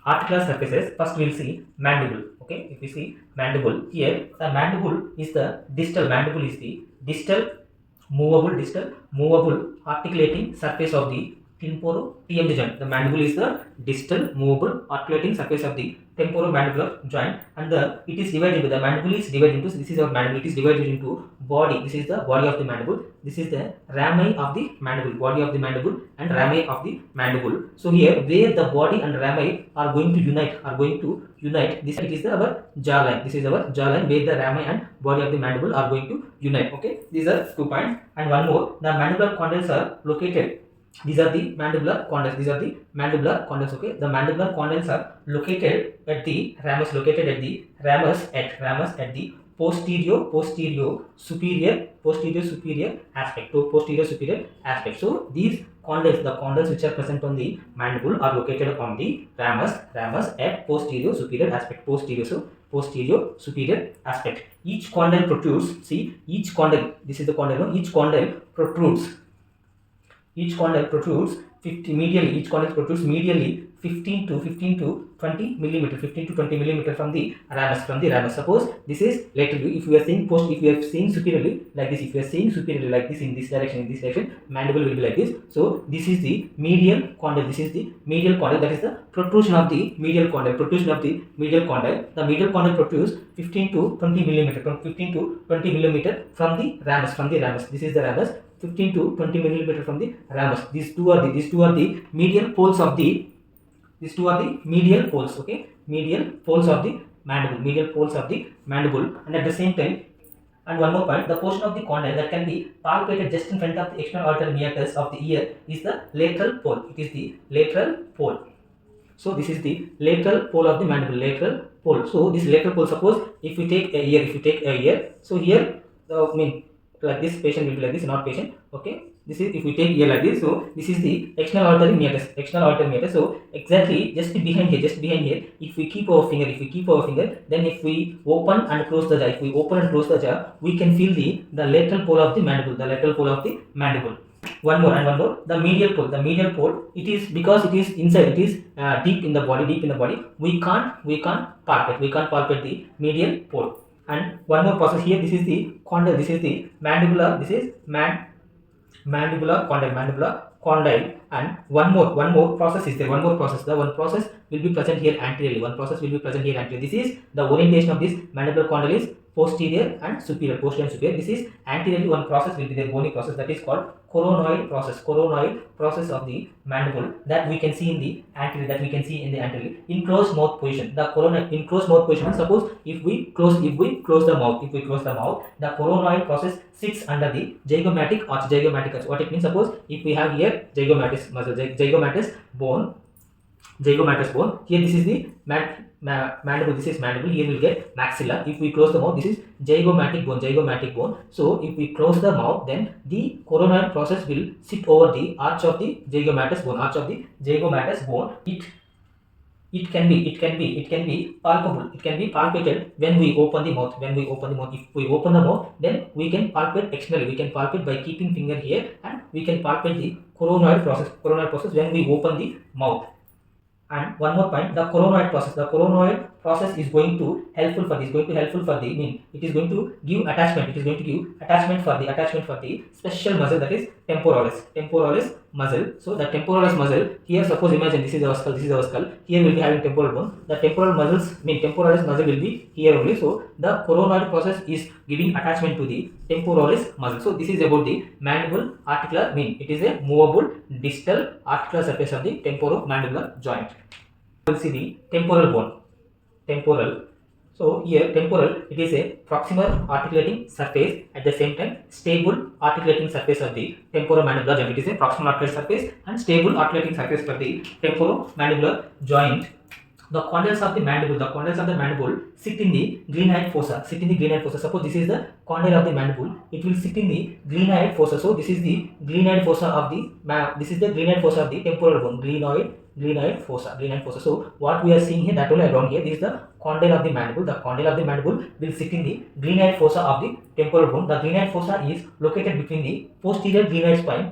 articular surfaces. First we'll see mandible. Okay, if we see mandible, here the mandible is the distal. Mandible is the distal movable articulating surface of the temporo-TMJ joint. The mandible is the distal movable articulating surface of the temporomandibular joint, and it is divided into, the mandible is divided into, this is our mandible, it is divided into body. This is the body of the mandible, this is the rami of the mandible, body of the mandible and rami of the mandible. So here where the body and rami are going to unite, this it is our jawline. This is our jawline where the rami and body of the mandible are going to unite. Okay, these are 2 points. And one more, the mandibular condyles are located, these are the mandibular condyles, okay. The mandibular condyles are located at the ramus, at the posterior superior aspect, so these condyles, the condyles which are present on the mandible are located on the ramus at posterior superior aspect, posterior superior aspect. Each condyle protrudes, see, each condyle, this is the condyle, no? Each condyle protrudes 50 medially, each condyle protrudes medially 15 to 20 millimeter, from the ramus. Suppose this is laterally, if we are seeing superiorly like this, in this direction, mandible will be like this. So this is the medial condyle, that is the protrusion of the medial condyle, The medial condyle protrudes 15 to 20 millimeter, from the ramus, This is the ramus, 15 to 20 millimeter from the ramus. These two are the medial poles of the, okay, medial poles of the mandible, and at the same time, and one more point, the portion of the condyle that can be palpated just in front of the external auditory meatus of the ear is the lateral pole. It is the lateral pole. So this is the lateral pole of the mandible, So this lateral pole, suppose if we take a ear, so here, like this, patient will be like this, not patient. Okay, this is, if we take ear like this, so this is the external auditory meatus, So exactly just behind here, if we keep our finger, then if we open and close the jaw, we can feel the lateral pole of the mandible, One more, the medial pole, it is, because it is inside, it is deep in the body, we can't palpate the medial pole. And one more process here, this is the condyle, this is the mandibular, this is mandibular condyle, and one more process is there, the one process will be present here anteriorly, This is the orientation of this mandibular condyle is posterior and superior, This is anteriorly, one process will be the bony process, that is called coronoid process of the mandible, that we can see in the anterior, in closed mouth position. The coronoid in closed mouth position, suppose if we close the mouth, the coronoid process sits under the zygomatic arch. What it means, suppose if we have here zygomatic muscle, zygomatic bone, here this is the mandible, here we will get maxilla. If we close the mouth, this is zygomatic bone, So if we close the mouth, then the coronoid process will sit over the arch of the zygomatic bone, It can be palpated when we open the mouth, If we open the mouth, then we can palpate externally, by keeping finger here, and we can palpate the coronoid process when we open the mouth. And one more point, the coronoid process is going to helpful for the, it is going to give attachment, for the special muscle, that is temporalis muscle. So the temporalis muscle, here suppose imagine this is our skull, here will be having temporal bone, the temporalis muscle will be here only. So the coronoid process is giving attachment to the temporalis muscle. So this is about the mandible articular, it is a movable distal articular surface of the temporomandibular joint. We will see the temporal bone. So here temporal, it is a proximal articulating surface, at the same time stable articulating surface of the temporomandibular joint. It is a proximal articulating surface and stable articulating surface for the temporomandibular joint. The condyles of the mandible sit in the glenoid fossa. Suppose this is the condyle of the mandible, it will sit in the glenoid fossa. So this is the glenoid fossa of the temporal bone, glenoid fossa. So what we are seeing here, that only around here, this is the condyle of the mandible. The condyle of the mandible will sit in the glenoid fossa of the temporal bone. The glenoid fossa is located between the posterior glenoid spine,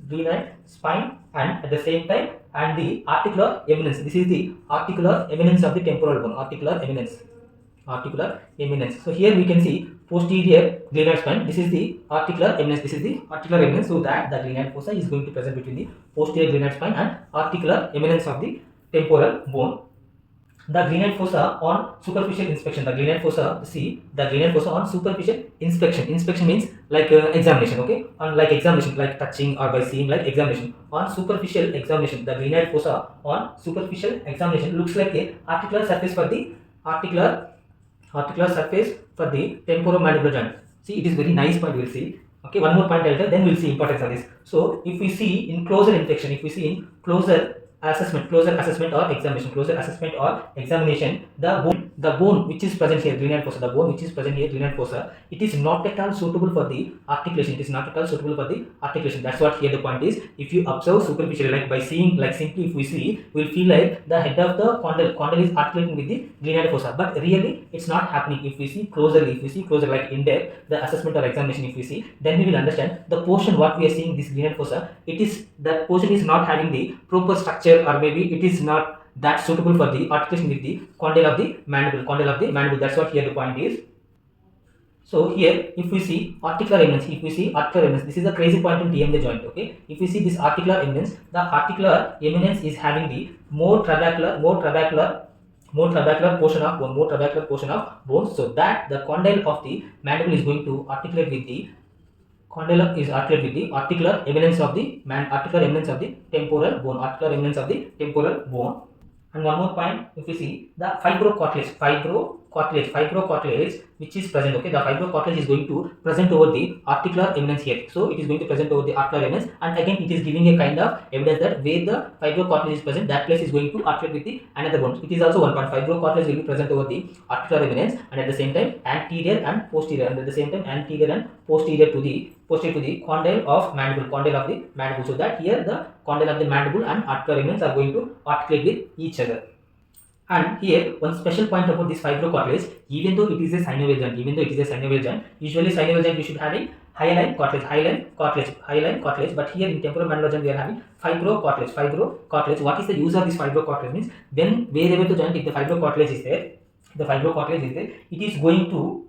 glenoid spine, and at the same time and the articular eminence. This is the articular eminence of the temporal bone. Articular eminence. Articular eminence. So here we can see posterior glenoid spine. This is the articular eminence. This is the articular eminence. So that the glenoid fossa is going to present between the posterior glenoid spine and articular eminence of the temporal bone. The glenoid fossa on superficial inspection. The glenoid fossa, see the glenoid fossa on superficial inspection. Inspection means like examination, okay? On like examination, like touching or by seeing, like examination. On superficial examination, the glenoid fossa on superficial examination looks like a articular surface for the articular surface for the temporomandibular joint. See, it is very nice point. We will see. Okay, one more point I'll tell, then we will see importance of this. So, if we see in closer inspection, if we see in closer assessment or examination, the bone which is present here, glenoid fossa, the bone which is present here, glenoid fossa, it is not at all suitable for the articulation. It is not at all suitable for the articulation. That's what here the point is. If you observe superficially, like by seeing, like simply if we see, we'll feel like the head of the condyle is articulating with the glenoid fossa, but really it's not happening. If we see closer, like in depth, the assessment or examination, if we see, then we will understand the portion what we are seeing, this glenoid fossa, it is, that portion is not having the proper structure, or maybe it is not that suitable for the articulation with the condyle of the mandible. That's what here the point is. So here, if we see articular eminence, this is a crazy point in TMJ joint. Okay, if we see this articular eminence, the articular eminence is having the more trabecular portion of bone, so that the condyle of the mandible is going to articulate with the articular eminence of the temporal bone. And one more point, if we see the fibrocartilage which is present, okay, the fibrocartilage is going to present over the articular eminence here. So it is going to present over the articular eminence, and again it is giving a kind of evidence that where the fibrocartilage is present, that place is going to articulate with the another bone. It is also one point, fibrocartilage will be present over the articular eminence, and at the same time anterior and posterior, to the condyle of the mandible, so that here the condyle of the mandible and articular eminence are going to articulate with each other. And here one special point about this fibrocartilage, even though it is a synovial joint, usually synovial joint we should have a hyaline cartilage, but here in temporomandibular joint we are having fibrocartilage. What is the use of this fibrocartilage? Means when wherever the joint, if the fibrocartilage is there, it is going to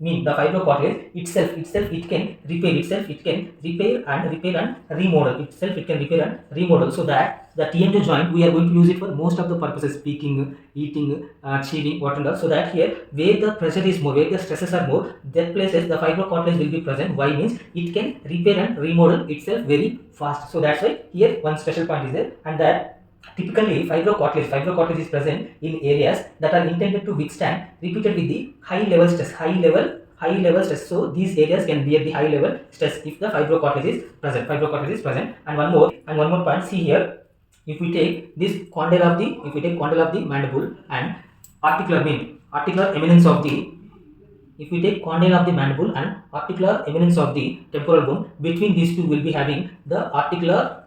mean the fibrocartilage itself it can repair and remodel, so that the TMJ joint we are going to use it for most of the purposes, speaking, eating, chewing, whatever, so that here where the pressure is more, where the stresses are more, that places the fibrocartilage will be present. Why? Means it can repair and remodel itself very fast. So that's why here one special point is there, and that typically fibrocartilage is present in areas that are intended to withstand repeated with the high level stress. So these areas can bear the high level stress if the fibrocartilage is present. And one more point, see here, if we take this condyle of the mandible and articular eminence of the, if we take condyle of the mandible and articular eminence of the temporal bone, between these two will be having the articular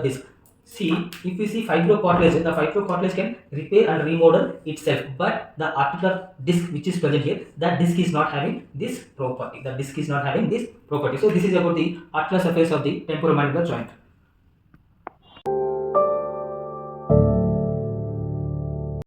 disc. See, if we see fibrocartilage, the fibrocartilage can repair and remodel itself, but the articular disc which is present here, that disc is not having this property. So this is about the articular surface of the temporomandibular joint.